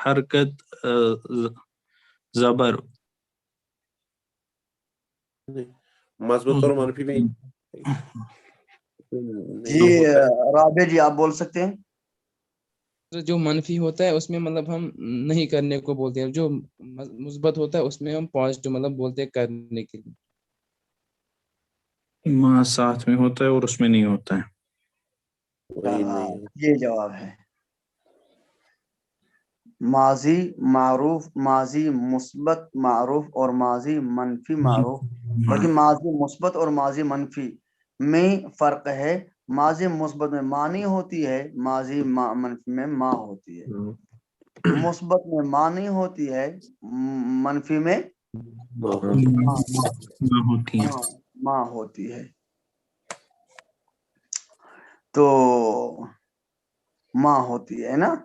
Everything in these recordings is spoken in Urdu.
حرکت زبر مثبت اور منفی نہیں. جی رابع جی آپ بول سکتے ہیں. جو منفی ہوتا ہے اس میں مطلب ہم نہیں کرنے کو بولتے ہیں، جو مثبت ہوتا ہے اس میں ہم پازیٹیو مطلب بولتے ہیں کرنے کے لیے. ماں ساتھ میں ہوتا ہے اور اس میں نہیں ہوتا ہے. وہی نہیں. یہ جواب ہے. ماضی معروف، ماضی مثبت معروف اور ماضی منفی معروف، بلکہ ماضی مثبت اور ماضی منفی میں فرق ہے. ماضی مثبت میں ماں نہیں ہوتی ہے، ماضی منفی میں ماں ہوتی ہے. مثبت میں ماں نہیں ہوتی ہے، منفی میں ماں ہوتی ہے. تو ماں ہوتی ہے نا.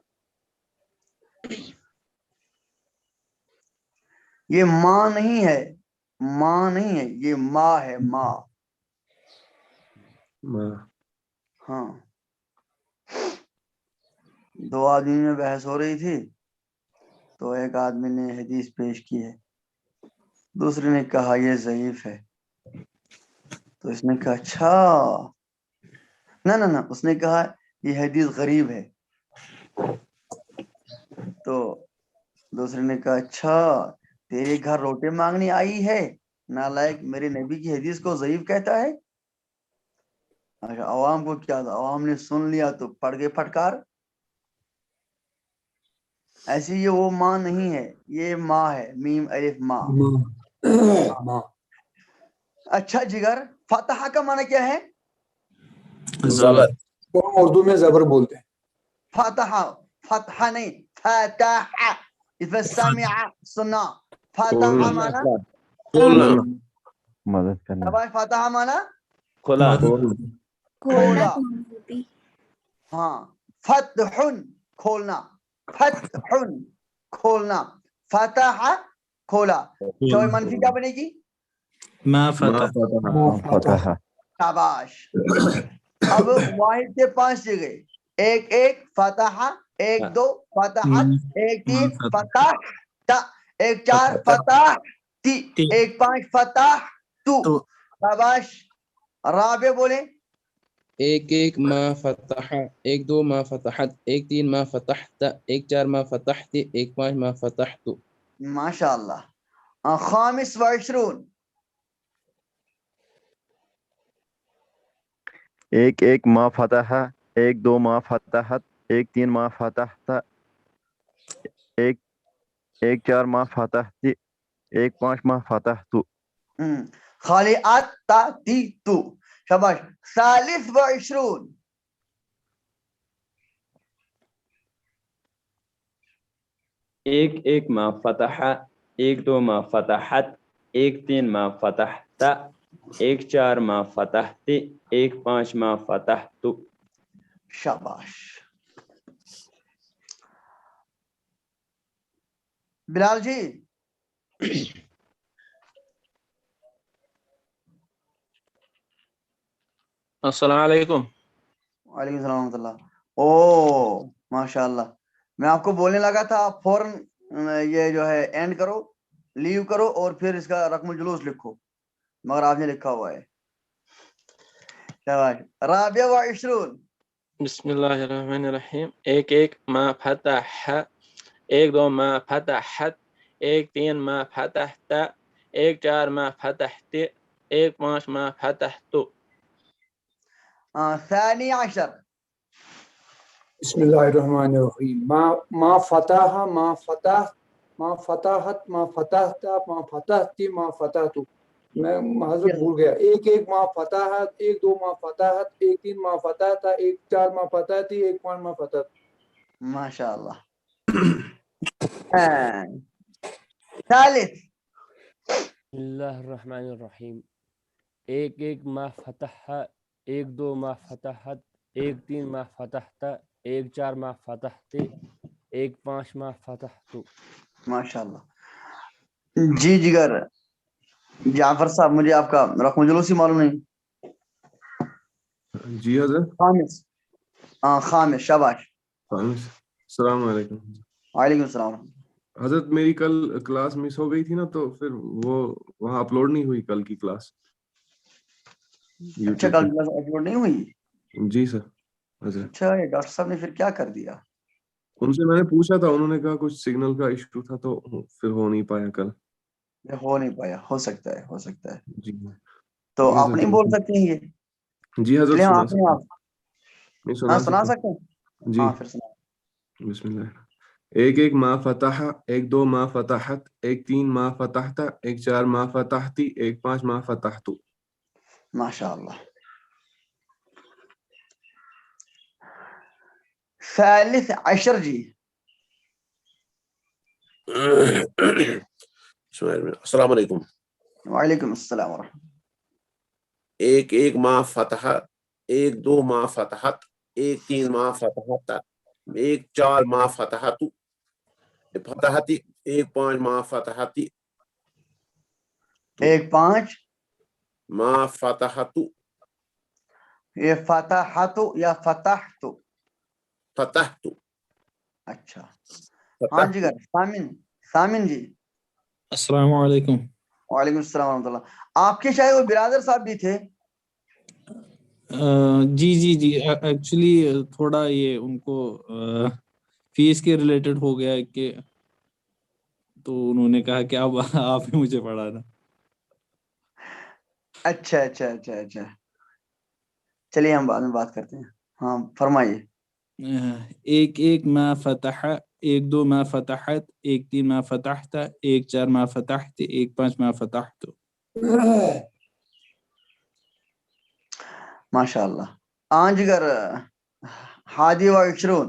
یہ ماں نہیں ہے، ماں نہیں ہے، یہ ماں ہے. ماں. ہاں. دو آدمی میں بحث ہو رہی تھی تو ایک آدمی نے حدیث پیش کی ہے، دوسرے نے کہا یہ ضعیف ہے. تو اس نے کہا اچھا، نہ اس نے کہا یہ حدیث غریب ہے. تو دوسرے نے کہا اچھا، تیرے گھر روٹی مانگنے آئی ہے، نالائق میرے نبی کی حدیث کو ضعیف کہتا ہے. اچھا عوام کو کیا تھا، عوام نے سن لیا تو پڑ گئے پھٹکار. ایسی یہ وہ ماں نہیں ہے، یہ ماں ہے، میم الف ماں. اچھا جگر، فتح کا معنی کیا ہے؟ زبر. اردو میں زبر بولتے ہیں. فتح، فتح نہیں، فتح. اس میں سمع سنا. فتح معنی کھولنا. مدد کرنا. فتح معنی کھولا. کھولا. ہاں. فتح کھولنا، فتح کھولنا، فتح کھولا. تو منفی کیا بنے گی؟ ما فتح. فتح. شاباش. اب واحد کے 5 جگہ، ایک ایک فتح، ایک 2 فتحت، ایک 3 فتح، ایک 4 فتح، ایک 5 فتح تو. شاباش. رابع بولیں. ایک ایک ما فتح، ایک 2 ما فتحت، ایک 3 ما فتحت، ایک 4 ما فتحت، ایک 5 ما فتحت. ماشاء اللہ. خامس و عشرون. ایک ایک ما فتح، ایک 2 ما فتحت، ایک 3 ما فتحت، ایک 4 ما فتحت، ایک 5 ما فتحت. خالی ات تا تی تو. شاباش. ثالث و عشرون. ایک ایک ما فتح، ایک 2 ما فتحت، ایک 3 ما فتحت، ایک 4 ما فتحت، ایک 5 ما فتحت. شاباش. بلال جی. السلام علیکم. وعلیکم السلام ورحمۃ اللہ. او ماشاء اللہ. میں آپ کو بولنے لگا تھا آپ فوراً یہ جو ہے اینڈ کرو، لیو کرو اور پھر اس کا رقم الجلوس لکھو، مگر آپ نے لکھا ہوا ہے. شاباش. رابع و عشرون. بسم اللہ الرحمن الرحیم. ایک ایک ما فتح، ایک 2 ما فتحت، ایک 3 ما فتحت، ایک 4 ما فتحت، ایک 5 ما فتحت. ثانی عشر. بسم اللہ الرحمن الرحیم. ما فتح، ما فتح، ما فتحت، ما فتحت، ما فتحتی، ما فتحت. میں حضرت بھول گیا. ایک ایک ما فتحت، ایک 2 ما فتحت، ایک 3 ما فتحت، ایک 4 ما فتحتی، ایک 5 ما فتحت. ماشاء اللہ. ثالث. بسم اللہ الرحمن الرحیم. ایک ایک ما فتح، ایک 2 ما فتحت، ایک 3 ما فتحت، ایک 4 ما فتحت، ایک 5 ما فتحت. ماشاء اللہ. جی جگر جعفر صاحب، مجھے آپ کا رقم الجلوس ہی معلوم نہیں. جی حضرت. خامس. خامس. شاباش. السلام علیکم. وعلیکم السلام. حضرت میری کل کلاس مس ہو گئی تھی نا, تو پھر وہ وہاں اپلوڈ نہیں ہوئی کل کی کلاس. اچھا کل کلاس اپلوڈ نہیں ہوئی؟ جی سر. حضرت اچھا یہ ڈاکٹر صاحب نے پھر کیا کر دیا؟ ان سے میں نے پوچھا تھا, انہوں نے کہا کچھ سگنل کا ایشو تھا تو پھر ہو نہیں پایا کل. ہو نہیں پایا, ہو سکتا ہے, ہو سکتا ہے. جی تو آپ نہیں بول سکتے ہیں یہ؟ جی حضرت چلیے ہم سنا آپ سکتا ہوں. ہاں سنا سکتے ہیں. جی ہاں پھر سنا. بسم اللہ. ایک ایک ما فتح, ایک دو ما فتحت, ایک تین ما فتحت, ایک چار ما فتحتی, ایک پانچ ما فتحتو. ماشاء اللہ. ثالث عشر جی. السلام علیکم. وعلیکم السلام ورحمۃ. ایک ایک ما فتح, ایک دو ما فتحت, ایک تین ما فتحت, ایک چار ما فتحتو, فتحتی, ایک پانچ ما فتحتی, ایک پانچ ما فتحتو. یہ فتحتو یا فتحتو؟ فتحتو. اچھا ہاں جی گر. سامن جی. السلام علیکم. وعلیکم السلام ورحمۃ اللہ. آپ کے شاید وہ برادر صاحب بھی تھے. جی جی جی ایکچولی تھوڑا یہ ان کو فیس کے ریلیٹڈ ہو گیا کہ تو انہوں نے کہا کہ اب آپ ہی مجھے پڑھانا. اچھا اچھا اچھا اچھا چلیے ہم بعد میں بات کرتے ہیں. ہاں فرمائیے. ایک ایک ما فتح, ایک دو ما فتحت, ایک تین ما فتحت, ایک چار ما فتحت, ایک پانچ ما فتحت. ماشاء اللہ. ہاں جی گر. ہادی و عشرون.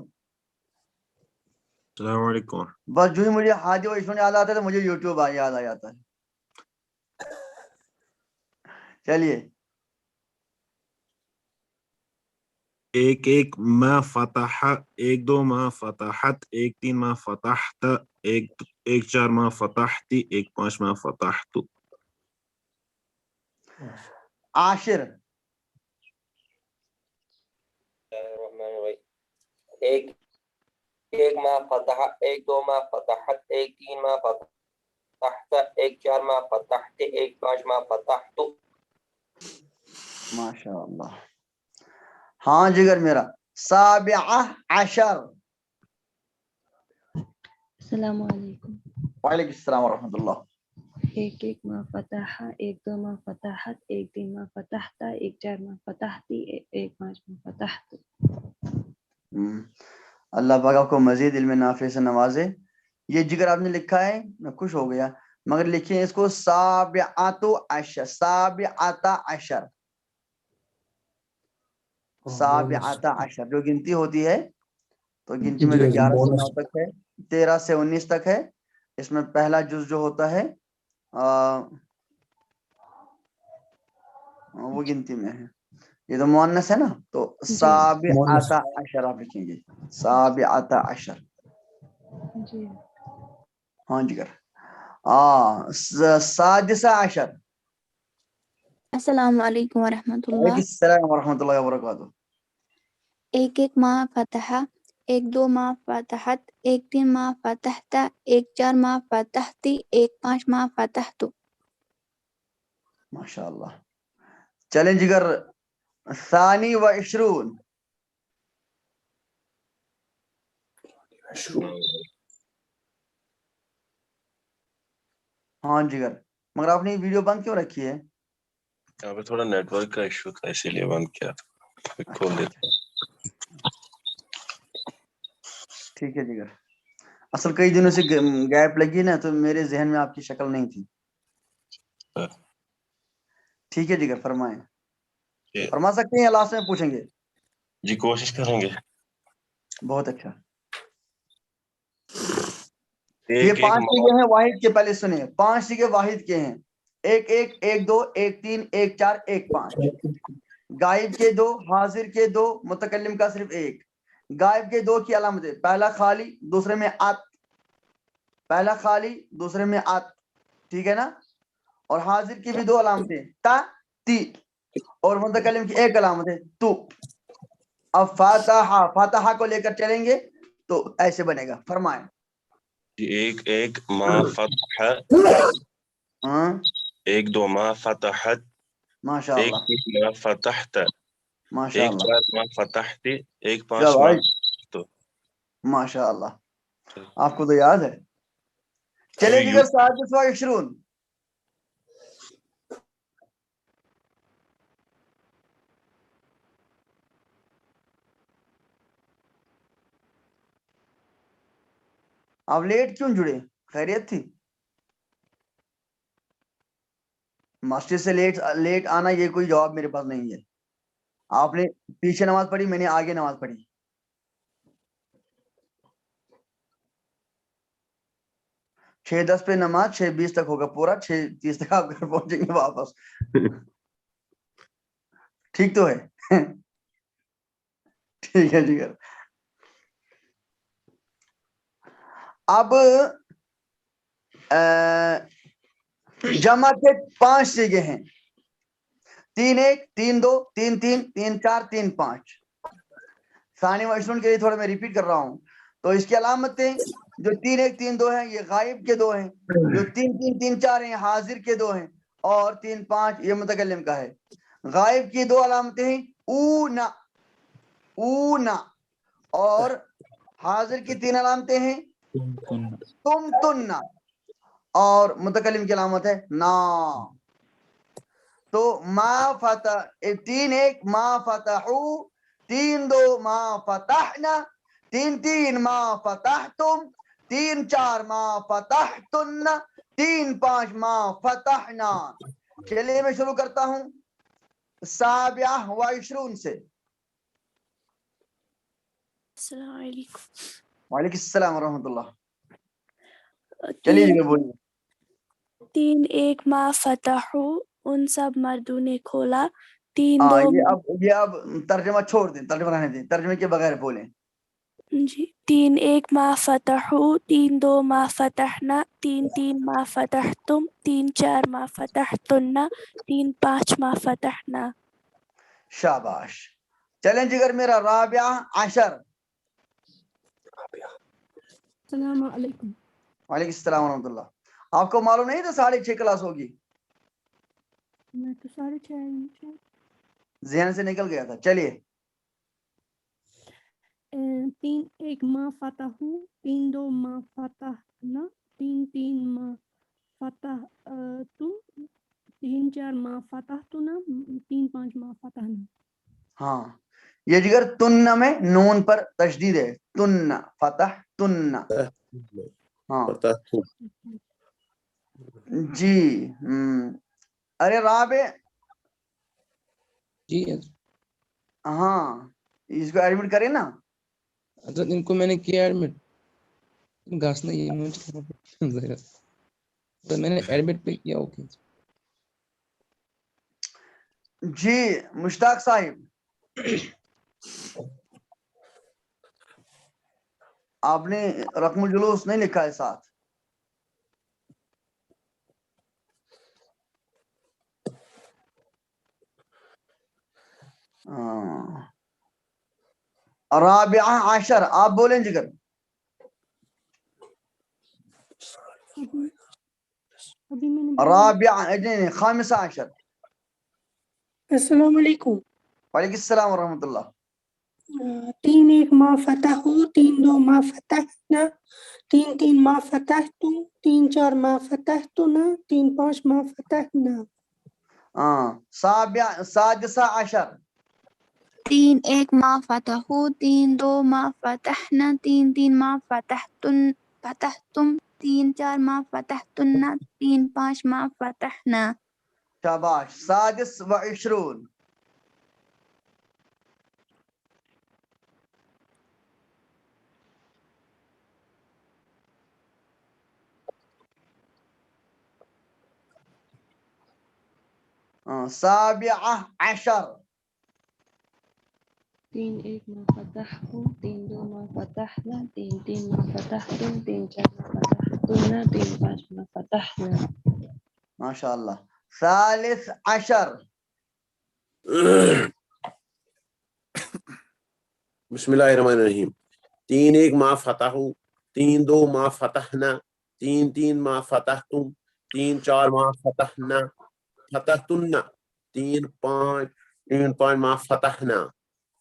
السلام علیکم. بس جو ہی مجھے ہادی و عشرون یاد آتا ہے تو مجھے یوٹیوب یاد آ جاتا ہے. چلیے. ایک ایک ما فتح, ایک دو ما فتحت, ایک تین ما فتحت, ایک چار ما فتحتی, ایک پانچ ما فتحتو. عاشر. ایک ایک ما فتح, ایک دو ما فتحت, ایک تین ما فتحت, ایک چار ما فتحت, ایک پانچ ما فتحتو. ماشاء اللہ. ہاں جگر میرا. سابعہ عشر. السلام علیکم. وعلیکم السلام ورحمۃ اللہ. ایک ایک ما فتح, ایک دو ما فتحت, ایک تین ما فتحت, ایک چار ما فتحتی, ایک پانچ ما فتحت. اللہ پاک آپ کو مزید علم نافع سے نوازے. یہ جگر آپ نے لکھا ہے میں خوش ہو گیا, مگر لکھیں اس کو سابعۃ عشر. سابعۃ عشر, سابعۃ عشر جو گنتی ہوتی ہے تو گنتی میں 11 سے 9 تک ہے, 13 سے 19 تک ہے. اس میں پہلا جز جو ہوتا ہے وہ گنتی میں ہے. یہ تو مؤنث ہے نا, تو سابعۃ عشر آپ لکھیں گے. سابعۃ عشر. جی ہاں جی کر. سادسہ عشر. السلام علیکم ورحمۃ وعلیکم اللہ. السلام ورحمۃ اللہ وبرکاتہ. ایک ایک ما فتح, ایک دو ما فتحت, ایک تین ما فتحت, ایک چار ما فتحتی, ایک پانچ ما فتحتو. ماشاء اللہ. چلیں جگر. ثانی و عشرون. ہاں جگر. مگر آپ نے یہ ویڈیو بند کیوں رکھی ہے؟ یہاں پہ تھوڑا نیٹ ورک کا ایشو تھا اسی لیے بند کیا تھا. کھول دیتا. ٹھیک ہے جگر. اصل کئی دنوں سے گیپ لگی نا تو میرے ذہن میں آپ کی شکل نہیں تھی. ٹھیک ہے جگر فرمائیں. فرما سکتے ہیں یا لاسٹ میں پوچھیں گے؟ جی کوشش کریں گے. بہت اچھا. یہ 5 سیگے ہیں واحد کے. پہلے سنیں 5 سیگے واحد کے ہیں. ایک ایک, ایک دو, ایک تین, ایک چار, ایک پانچ. غائب کے 2, حاضر کے 2, متکلم کا صرف 1. غائب کے 2 کی علامتیں, پہلا خالی, دوسرے میں ات. پہلا خالی, دوسرے میں ات. ٹھیک ہے نا. اور حاضر کی بھی 2 علامتیں, تا تی. اور متکلم کی 1 علامت ہے, تو. اب فاتحہ کو لے کر چلیں گے تو ایسے بنے گا. فرمائیں. ایک ایک ما فتح ہاں ایک دو ما فتحت ماشاء ایک اللہ تین ما فتحت ماشاء ایک اللہ چار ما فتحت ایک پانچ ما شاباش تو ماشاء اللہ آپ کو تو یاد ہے. چلے ابھی جگر سادس و عشرون. آپ لیٹ کیوں جڑے؟ خیریت تھی؟ مسجد سے لیٹ آنا یہ کوئی جواب میرے پاس نہیں ہے. آپ نے پیچھے نماز پڑھی، میں نے آگے نماز پڑھی. چھ دس پہ نماز 6:20 تک ہوگا پورا، 6:30 تک آپ گھر پہنچیں گے واپس. ٹھیک تو ہے؟ ٹھیک ہے ٹھیک ہے. اب جمع کے 5 سیگے ہیں. 3-1 3-2 3-3 3-4 3-5. ثانی و عشرون کے لیے تھوڑا میں ریپیٹ کر رہا ہوں. تو اس کی علامتیں جو 3-1 3-2 ہیں یہ غائب کے 2 ہیں، جو 3-3 3-4 ہیں حاضر کے 2 ہیں، اور 3-5 یہ متکلم کا ہے. غائب کی 2 علامتیں ہیں اونا اونا، اور حاضر کی 3 علامتیں ہیں تم تننا، اور متکلم کی علامت ہے نا. تو ما فتح 3-1 ما فتحو، 3-2 ما فتحنا، 3-3 ما فتحتم، 3-4 ما فتحتن، 3-5 ما فتحنا. چلیے میں شروع کرتا ہوں 27 سے. السلام علیکم. وعلیکم السلام ورحمۃ اللہ. چلیے بولیے. 3-1 ما فتحو، ان سب مردوں نے کھولا. 3-2 یہ اب ترجمہ چھوڑ دیں، ترجمہ رہنے دیں، ترجمے کے بغیر بولیں. جی 3-1 ما فتحو، 3-2 ما فتحنا، 3-3 ما فتحتم، 3-4 ما فتحتن، 3-5 ما فتحنا. شاباش. چلیں جگر میرا 14. السلام علیکم. وعلیکم السلام ورحمۃ اللہ. آپ کو معلوم نہیں تھا 6:30 کلاس ہوگی؟ میں تو 6:30 ذہن سے نکل گیا تھا. چلیے 3-1 ما فتحو، 3-2 ما فتحنا، 3-3 ما فتحتم، 3-4 ما فتحتنا، 3-5 ما فتحنا. ہاں یہ جگر تن میں نون پر تشدید ہے. تن فتح تن. ہاں جی. ارے رابع جی ہاں اس کو ایڈمٹ کریں نا. حضرت ان کو میں نے کیا ایڈمٹ، گھاسنا یہ مجھے میں نے ایڈمٹ پہ کیا. اوکے جی مشتاق صاحب آپ نے رقم الجلوس نہیں لکھا ہے ساتھ. رابعہ عشر آپ بولیں جگر. رابعہ خامسہ عشر. السلام علیکم. وعلیکم السلام ورحمۃ اللہ. 3-1 ما فتحو، 3-2 ما فتحنا، 3-3 ما فتحتم، 3-4 ما فتحتنا، 3-5 ما فتحنا. سادسہ عشر. 3-1 ما فتحو، 3-2 ما فتحنا، 3-3 ما فتحتم، 3-4 ما فتحتن، 3-5 ما فتحنا. شاباش. سادس و عشرون. سابعہ عشر. 3-1 ما فتحو، 3-2 ما فتحنا، 3-3 ما فتحتم، 3-4 ما فتحتن، 3-5 ما فتحنا. ماشاء اللہ. ثالث عشر. بسم اللہ الرحمن الرحیم. 3-1 ما فتحو، 3 2 ما فتحنا 3 3 ما فتحتم 3 4 ما فتحنا فتحتن 3 5 3 5 ما فتحنا.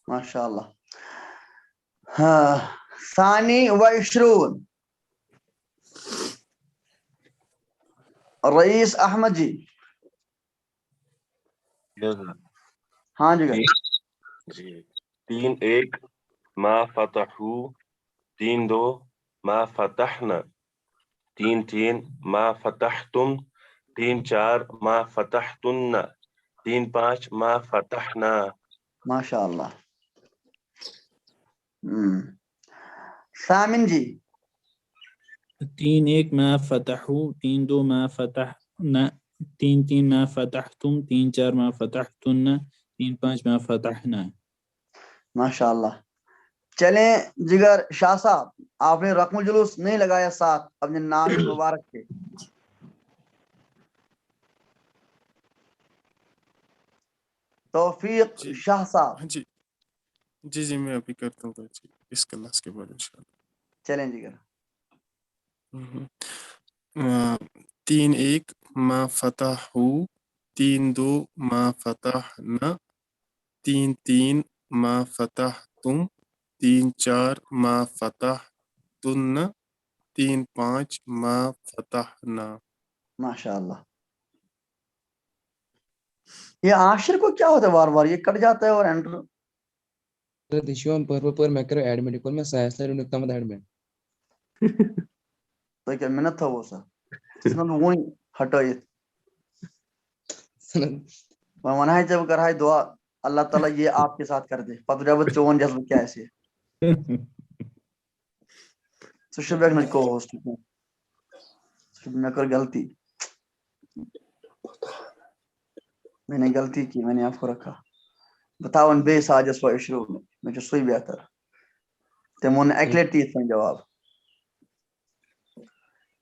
MashaAllah. ثاني وعشرون رئیس احمد جی. ہاں جی جی 3 1 ما فتحوا 3 2 ما فتحنا 3 3 ما فتحتم 3 4 ما فتحتن 3 5 ما فتحنا. MashaAllah. سامن جی. 3 1 ما فتحوا 3 2 ما فتحنا 3 3 ما فتحتم 3 4 ما فتحتن 3 5 ما فتحنا. MashaAllah. چلیں جگر شاہ صاحب آپ نے رقم الجلوس نہیں لگایا ساتھ اپنے نام مبارک کے. توفیق شاہ صاحب. جی جی جی میں ابھی کرتا ہوں جی اس کلاس کے بعد انشاءاللہ. چلیں جگر. 3 1 ما فتحوا 3 2 ما فتحنا 3 3 ما فتحتم 3 4 ما فتحتن 3 5 ما فتحنا. MashaAllah. یہ عاشر کو کیا ہوتا ہے بار بار یہ کٹ جاتا ہے اور انٹر. دشوم پر میں کرو ایڈمٹ کو میں سائنس لے نکتا مت ایڈمٹ تو کیا منت تھا وہ سا اس نے وہی ہٹائیت ونہ ہے جب کرا ہے دعا اللہ تعالیٰ یہ آپ کے ساتھ کر دے پتہ جب چون جذب کیا ایسے سو شبیک نہ کو ہوسٹ میں کر غلطی میں نے غلطی کی میں نے آپ کو رکھا بتاون بے ساجس و اشرو میں جو سوئی بہتر تمون اکلیٹی تھا جواب.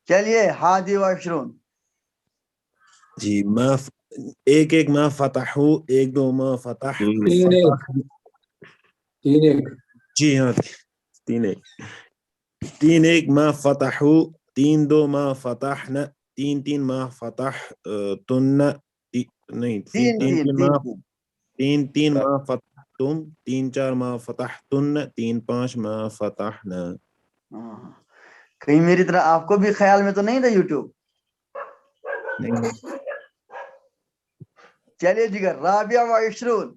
چلیے ہادی و اشرون جی ما 1 1 ما فتحوا 1 2 ما فتح 3 1 جی ہاں 3 1 3 1 ما فتحوا 3 2 ما فتحنا 3 3 ما فتحتن نہیں 3 3 ما 3 3 ما فتحتم 3 4 ما فتحتن 3 5 ما فتحنا. کہیں میری طرح آپ کو بھی خیال میں تو نہیں تھا یوٹیوب. چلیے جگر رابعہ و عشرون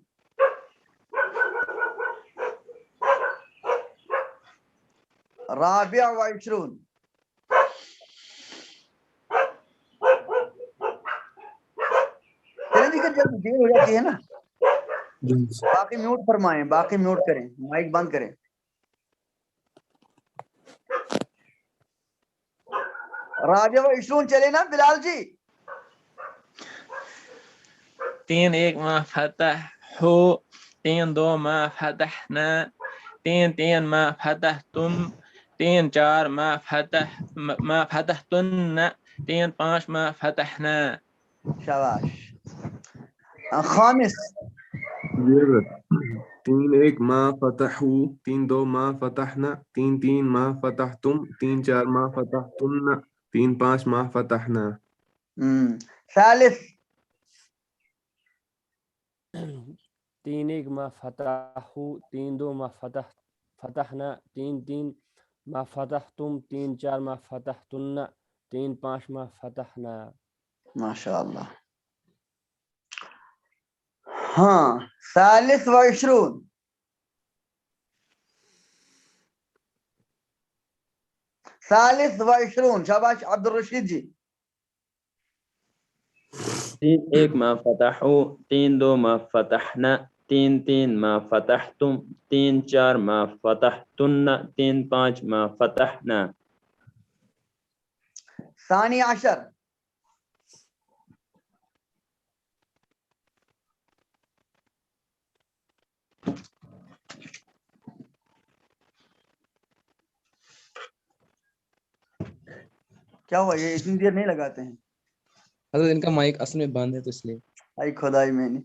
رابعہ و عشرون. چلیں جگر جب دیر ہو جاتی ہے نا باقی میوٹ فرمائیں باقی میوٹ کریں مائک بند کریں. رابعہ و عشرون چلے نا بلال جی. 3 1 ما فتحوا 3 2 ما فتحنا 3 3 ما فتحتم 3 4 ما فتحتن 3 5 ما فتحنا. شاباش. خامس 3 1 ما فتحوا 3 2 ما فتحنا 3 3 ما فتحتم 3 4 ما فتحتن 3 5 ما فتحنا. ثالث 3 1 ما فتحوا 3 2 ما فتحنا 3 3 ما فتحتم 3 4 ما فتحتن 3 5 ما فتحنا. MashaAllah. ہاں ثالث و عشرون ثالث و عشرون شاباش عبد الرشید جی. 3 1 ما فتحوا 3 2 ما فتحنا 3 3 ما فتحتم 3 4 ما فتحتن 3 5 ما فتحنا. ثانی عشر کیا ہوا یہ اتنی دیر نہیں لگاتے ہیں حضرت ان کا مائک اصل میں بند ہے تو اس لیے آئی خدائی میں نے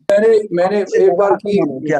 ایک بار کی کیا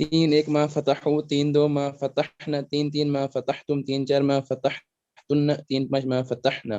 3 1 ما فتحوا 3 2 ما فتحنا 3 3 ما فتحتم 3 4 ما فتحتن 3 5 ما فتحنا.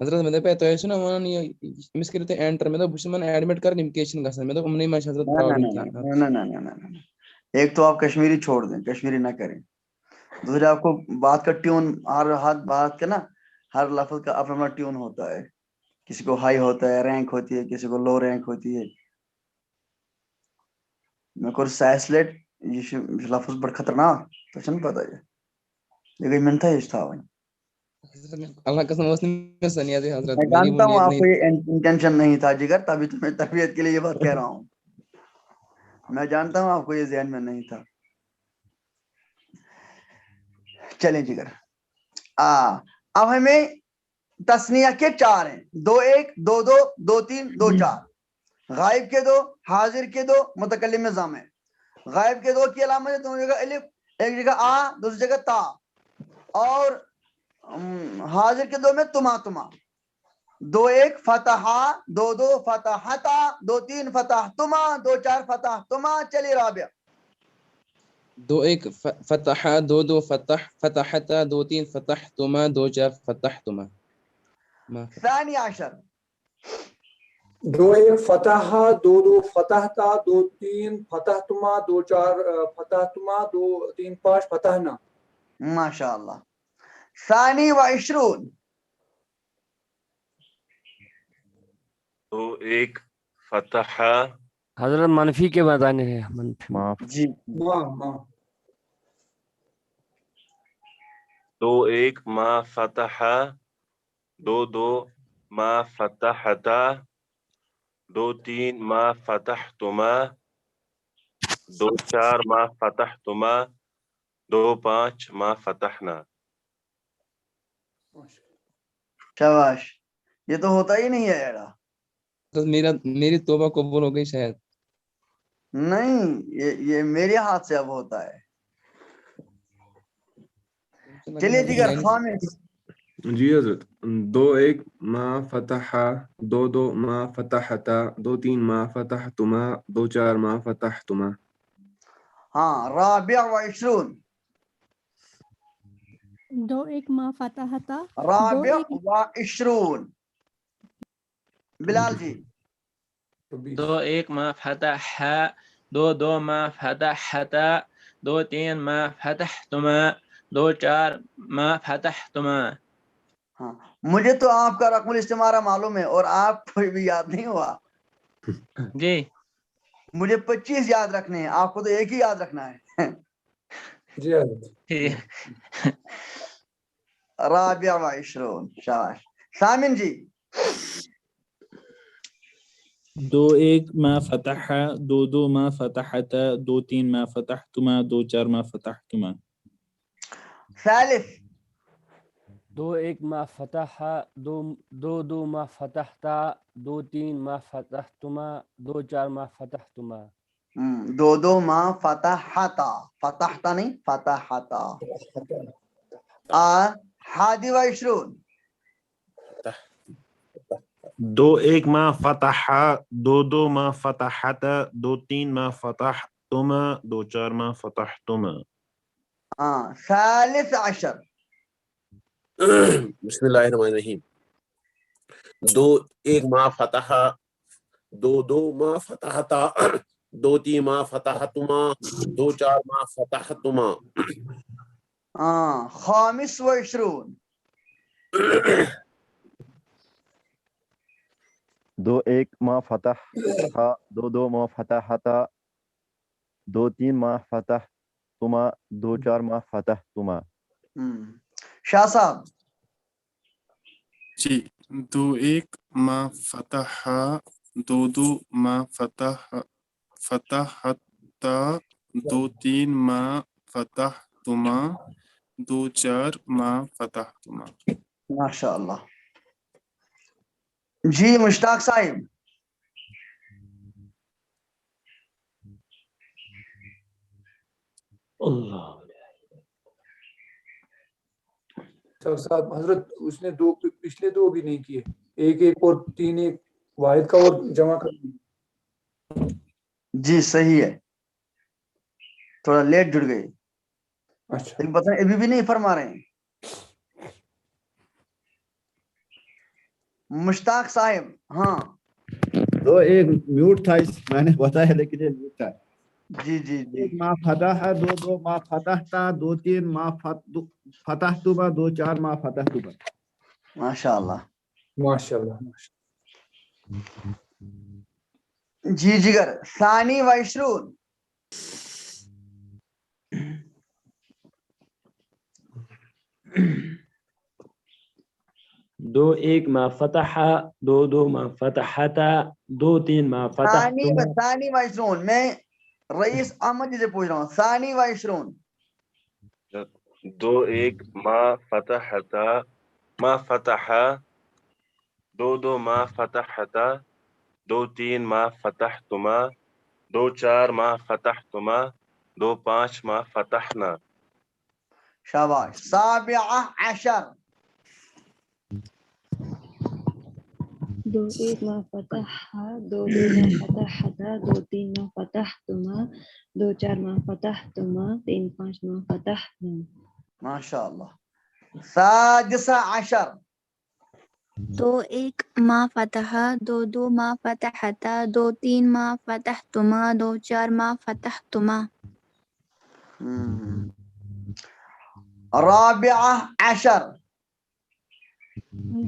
حضرت مےٚ دپے تۄہہِ ٲسِو نا وَنان یہِ أمِس کٔرِو تُہۍ اٮ۪نٹر مےٚ دوٚپ بہٕ چھُس یِمن ایڈمِٹ کران یِم کیٛازِ چھِنہٕ گژھان مےٚ دوٚپ یِمنٕے ما چھِ حضرت پرابلم کینٛہہ ایک تو آپ کشمیری چھوڑ دیں، کشمیری نہ کریں۔ دوسرے آپ کو بات کا ٹیون، ہر بات کا نا ہر لفظ کا اپنا اپنا ٹیون ہوتا ہے، کسی کو ہائی ہوتا ہے، رینک ہوتی ہے، کسی کو لو رینک ہوتی ہے۔ میں کوئی سائسلیٹ یہ لفظ بڑا خطرناک تو چھنہ پتہ یہ گئی منتھا ہی تھا وۄنۍ۔ اللہ قسم اوس نہٕ مےٚ سنیادٕے حضرت میں میری جانتا وہ ہوں نیت آپ نہیں کو یہ انٹینشن نہیں تھا جگر، تبھی تو میں تربیت کے لیے یہ بات کہہ رہا ہوں۔ میں جانتا ہوں آپ کو یہ ذہن میں نہیں تھا۔ چلیں جگر، اب ہمیں تسنیہ کے 4 ہیں، 2 1 2 2 2 3 2 4۔ غائب کے 2، حاضر کے 2، متکلم میں ضم ہے۔ غائب کے 2 کی علامت ہے دونوں جگہ الف، ایک جگہ آ دوسری جگہ تا، اور حاضر کے 2 میں تما تما۔ 2 1 فتحا، 2 2 فتحتا، 2 3 فتحتما، 2 4 فتحتما۔ چلیے رابعہ۔ 2 1 فتحا، 2 2 فتحتا، 2 3 فتحتما، 2 4 فتحتما. ثانی عشر۔ 2 1 فتح، 2 2 فتحتا، 2 3 فتحتما، 2 4 فتحتما، 2 3 5 فتحنا۔ ماشاء اللہ۔ ثانی و عشرون۔ 2 1 فتح، حضرت منفی کے بتانے ہیں، منفی جی 2 1 ما فتح، 2 2 ما فتحتا، 2 3 ما فتحتما، 2 4 ما فتحتما، 2 5 ما فتحنا۔ شاباش، یہ تو ہوتا ہی نہیں ہے ایڑا۔ تو میری توبہ قبول ہو گئی شاید۔ نہیں، یہ میرے ہاتھ سے اب ہوتا ہے۔ چلیے جگر خامس۔ جی حضرت، 2 1 ما فتح، 2 2 ما فتحتا، 2 3 ما فتحتما، 2 4 ما فتحتما۔ ہاں، رابع و عشرون۔ 2 1 ما فتحتا، رابع و عشرون۔ بلال جی۔ 2 1 ما فتح، 2 2 ما فتحتا، 2 3 ما فتحتما، 2 4 ما فتحتما۔ ہاں، مجھے تو آپ کا رقم الاستمارہ معلوم ہے اور آپ کو بھی یاد نہیں ہوا۔ جی مجھے 25 یاد رکھنے ہیں، آپ کو تو ایک ہی یاد رکھنا ہے۔ جی حضرت۔ رابع و عشرون، شاباش۔ ثامن جی۔ 2 1 ما فتح، 2 2 ما فتحتا، 2 3 ما فتحتما، 2 4 ما فتحتما۔ ثالث۔ 2 1 ما فتح، 2 2 ما فتحتا، 2 3 ما فتحتما، 2 4 ما فتحتما۔ 2 2 ما فتحتا، فتحتا نہیں فتحتا۔ حادی و عشرون۔ 2 1 ما فتح، 2 2 ما فتحتا، 2 3 ما فتحتما، 2 4 ما فتحتما۔ ثالث عشر۔ بسم اللہ الرحمن الرحیم۔ 2 1 ما فتح، 2 2 ما فتحتا، 2 3 ما فتحتما، 2 4 ما فتحتما۔ خامس و عشرون۔ 2 1 ما فتح، 2 2 ما فتحتا، 2 3 ما فتحتما، 2 4 ما فتحتما۔ شاہ صاحب۔ جی 2 1 ما فتح، 2 2 ما فتحتا، دو تین ما فتحتما دو چار ما فتحتما. ماشاء اللہ. جی مشتاق صاحب. اللہ صاحب حضرت اس نے دو پچھلے دو بھی نہیں کیے, ایک ایک اور تین ایک واحد کا اور جمع کر دی. جی صحیح ہے, تھوڑا لیٹ جڑ گئی. اچھا لیکن پتہ نہیں ابھی بھی نہیں فرما رہے ہیں. مشتاق صاحب. ہاں دو ایک میوٹ تھا, میں نے بتایا لیکن یہ میوٹ تھا. جی جی جی. ایک ما فتح ہے, دو دو ما فتحتا, دو تین ما فتحتما, دو چار ما فتحتما. ماشاء اللہ ماشاء اللہ. جی جگر. ثانی و عشرون. دو ایک ما فتح, دو دو ما فتحتا, دو تین ما فتحتما. ثانی و عشرون. میں رئیس احمد جی سے پوچھ رہا ہوں. ثانی و عشرون. دو ایک ما فتحتا ما فتحا, دو دو ما فتحتا, دو تین ما فتحتما, دو چار ما فتحتما, دو پانچ ما فتحنا. شاباش. سابعہ عشر. دو ایک ما فتح, دو دو ما فتحتا, دو تین ما فتحتما, دو چار ما فتحتما, تین پانچ ما فتحنا. ماشاء اللہ. سادسہ عشر. دو ایک ما فتح, دو دو ما فتحتا, دو تین ما فتحتما, دو چار ما فتحتما. رابعہ عشر.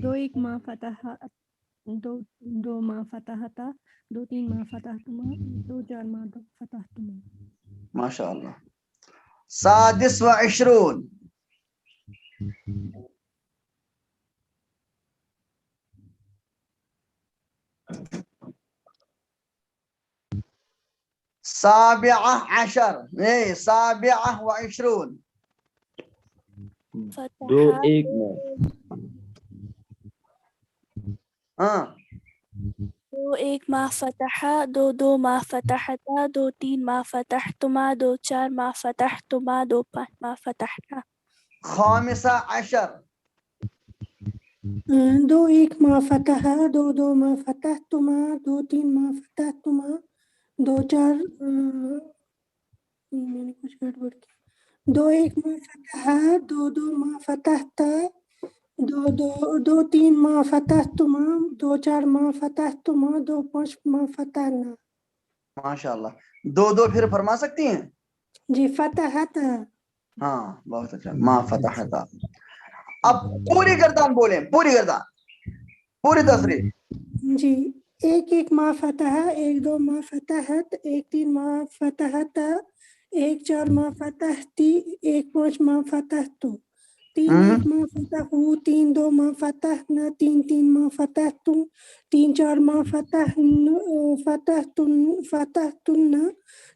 دو ایک ما فتح, دو دو ما فتحتا, دو تین ما فتحتما, دو چار ما فتحتما. ماشاء اللہ. سادس و عشرون. سابعہ عشر. سابعہ و عشرون. دو ایک ما, ہاں دو ایک ما فتح, دو دو ما فتحتا, دو تین ما فتحتما, دو چار ما فتحتما, دو پانچ ما فتحنا. خامسہ عشر. دو ایک ما فتح, دو دو ما فتحتما, دو تین ما فتحتما, دو چار میں نے کچھ گڑبڑ کی. دو ایک ما فتح, دو دو ما فتحتا, دو تین ما فتحتما, دو چار ما فتحتما, دو پانچ ما فتحنا. ماشاء اللہ. دو دو پھر فرما سکتی ہیں؟ جی فتحت. ہاں بہت اچھا. ما فتحتا. اب پوری گردان بولیں, پوری گردان, پوری تصریح. جی ایک ایک ما فتح, ایک دو ما فتحت, ایک تین ما فتحتا, ایک چار ما فتحتی, ایک پانچ ما فتحتو, تین ایک ما فتحو, تین دو ما فتحنا, تین تین ما فتحتم, تین چار ما فتحتن,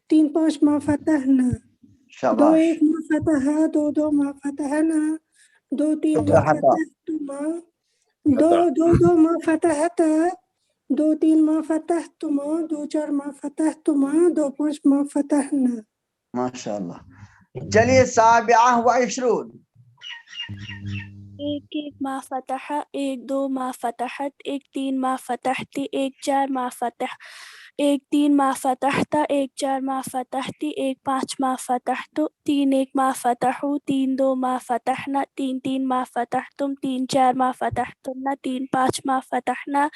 تین پانچ ما فتحنا. دو ایک ما فتح, دو دو ما فتحنا, دو تین ما فتحتما, دو ما فتحتا, دو تین ما فتحتما, دو چار ما فتحتما, دو پانچ ما فتحنا. ماشاء اللہ. چلیے سابعہ و عشرون. ایک ایک ما فتح, ایک دو ما فتحت, ایک تین ما فتحتی, ایک چار ما فتح, ایک تین ما فتحتا, ایک چار ما فتحتی, ایک پانچ ما فتحتو, تین ایک ما فتحو, تین دو ما فتحنا, تین تین ما فتحتم, تین چار ما فتحتنا, تین پانچ ما فتحنا,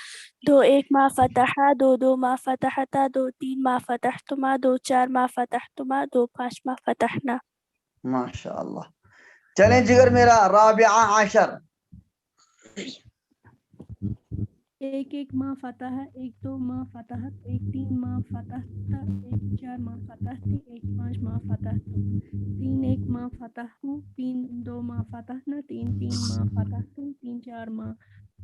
دو ایک ما فتحا, دو دو ما فتحتا, دو تین ما فتحتما, دو چار ما فتحتما, دو پانچ ما فتحنا. ماشاء اللہ. چلیں جگر میرا. رابعہ عشر. ایک ایک ما فتح, ایک دو ما فتحت, ایک تین ما فتحتا, ایک چار ما فتحتی, ایک پانچ ما فتحتم, تین ایک ما فتحو, تین دو ما فتحنا, تین تین ما فتحتم, تین چار ما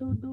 2-2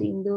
3-2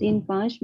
3-5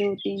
2-3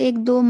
1-2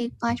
1-5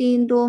3-2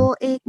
2-1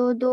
2-2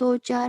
2-4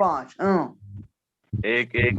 5। 1-1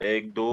1-2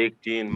1-3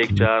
1-4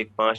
1-5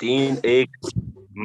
3-1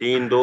3-2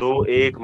2-1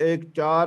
1-4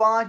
5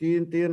3-3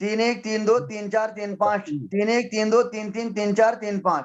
3-1 3-2 3-4 3-5 3-1 3-2 3-3 3-4 3-5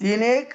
3-1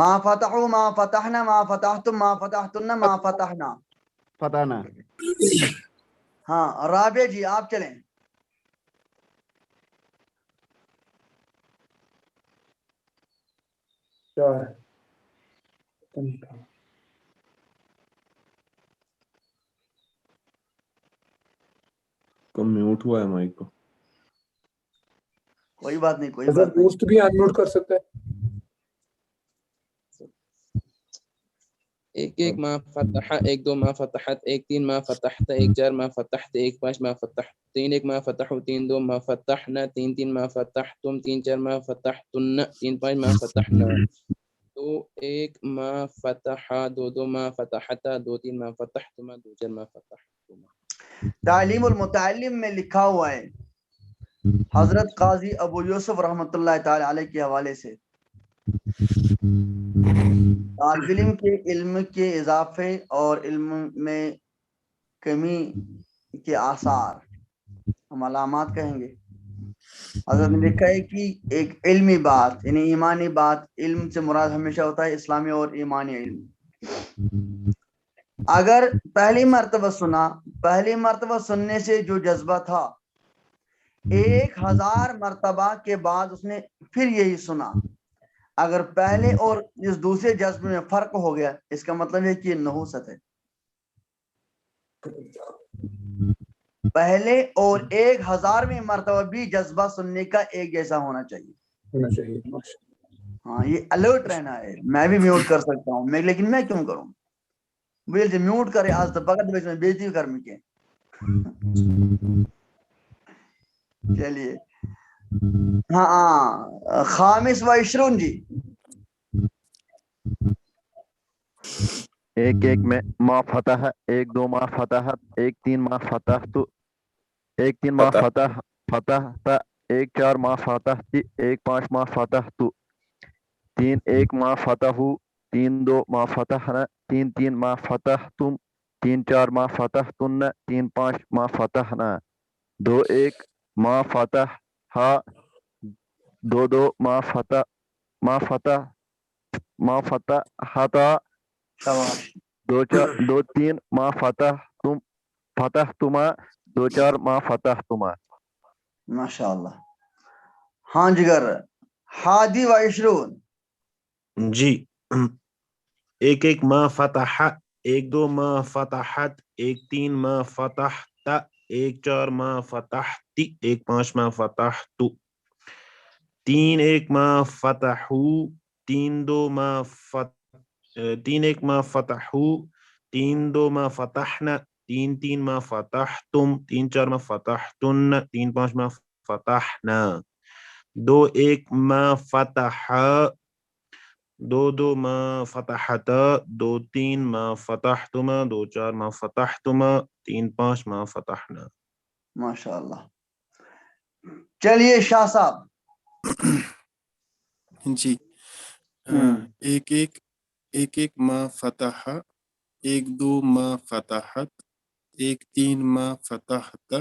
ما فتحو ما فتحنا ما فتحتم ما فتحتن ما فتحنا فتحنا. ہاں رابع جی آپ چلیں. میوٹ ہوا ہے مائک کو. کوئی بات نہیں کوئی بات نہیں. دوست بھی انمیوٹ کر سکتا ہے. ایک ایک ما فتح ایک دو ما فتحت ایک تین ما فتحت ایک چار ما فتحت ایک پانچ ما فتح تین ایک ما فتحو تین دو ما فتحنا تین تین ما فتحتم تین چار ما فتحتن تین پانچ ما فتحنا دو ایک ما فتحا دو دو ما فتحتا دو تین ما فتحتما دو چار ما فتحتما. تعلیم المتعلم میں لکھا ہوا ہے حضرت قاضی ابو یوسف رحمۃ اللہ تعالی علیہ کے حوالے سے طالب علم کے علم کے اضافے اور علم میں کمی کے آثار ہم علامات کہیں گے. حضرت نے لکھا ہے کہ ایک علمی بات یعنی ایمانی بات، علم سے مراد ہمیشہ ہوتا ہے اسلامی اور ایمانی علم. اگر پہلی مرتبہ سننے سے جو جذبہ تھا 1000 مرتبہ کے بعد اس نے پھر یہی سنا، اگر پہلے اور اس دوسرے جذبے میں فرق ہو گیا اس کا مطلب ہے کہ یہ نحوست ہے. پہلے اور 1000ویں مرتبہ بھی جذبہ سننے کا ایک جیسا ہونا چاہیے. ہاں یہ الرٹ رہنا ہے. میں بھی میوٹ کر سکتا ہوں لیکن میں کیوں کروں؟ مجھے میوٹ کرے آج تک بغت میں بےزتی کر کے. چلیے ہاں خامس و عشرون جی. ایک ایک میں ما فتح ایک دو ما فتحت ایک تین ما فتحت ایک تین ما فتحت ایک چار ما فتحت ایک پانچ ما فتحت تین ایک ما فتحو تین دو ما فتحنا تین تین ما فتحتم تین چار ما فتحتن تین پانچ ما فتحنا دو ایک ما فتح دو دو ما فتحتا دو تین ما فتحتما دو چار ما فتحتما. ماشاء اللہ. ہاں جگر حادی و عشرون جی. ایک ایک ما فتح ایک دو ما فتحت ایک تین ما فتحت ایک چار ما فتحتی ایک پانچ ما فتحتو تین ایک ما فتحو تین دو ما تین ایک ما فتحو تین دو ما فتحنا تین تین ما فتحتم تین چار ما فتحتن تین پانچ ما فتحنا دو ایک ما فتح دو دو ما فتحتا دو تین ما فتحتما دو چار ما فتحتما تین پانچ ما فتحنا. ماشاء اللہ. چلیے شاہ صاحب. جی ایک ایک ما فتح ایک دو ما فتحت ایک تین ما فتحت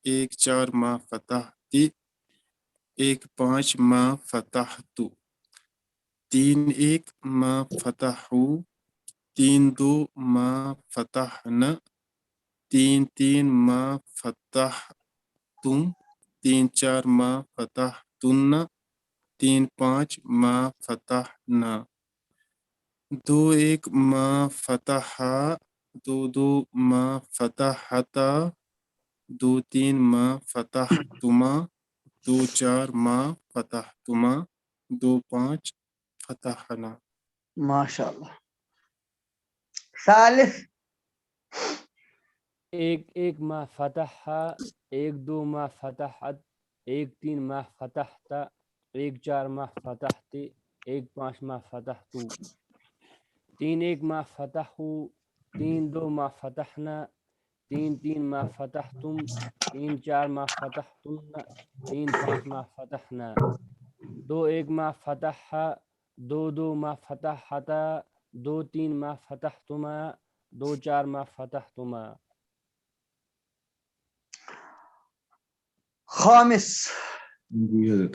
ایک چار ما فتحتی ایک پانچ ما فتحتو تین ایک ما فتحو تین دو ما فتحنا تین تین ما فتحتم تین چار ما فتحتن تین پانچ ما فتحنا دو ایک ما فتحا دو دو ما فتحتا دو تین ما فتحتما دو چار ما فتحتما دو پانچ فتحنا. ماشاء اللہ. ثالث ایک ایک ما فتح ایک دو ما فتحت ایک تین ما فتحتا ایک چار ما فتحتی ایک پانچ ما فتحتو تین ایک ما فتحو تین دو ما فتحنا تین تین ما فتحتم تین چار ما فتحتن تین پانچ ما فتحنا دو ایک ما فتح دو دو ما فتحتا دو تین ما فتحتما دو چار ما فتحتما. خامس. جی حضرت.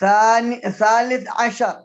ثالث عشر.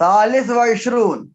ثالث وعشرون.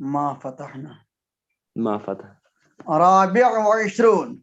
ما فتحنا. ما فتح. رابع وعشرون.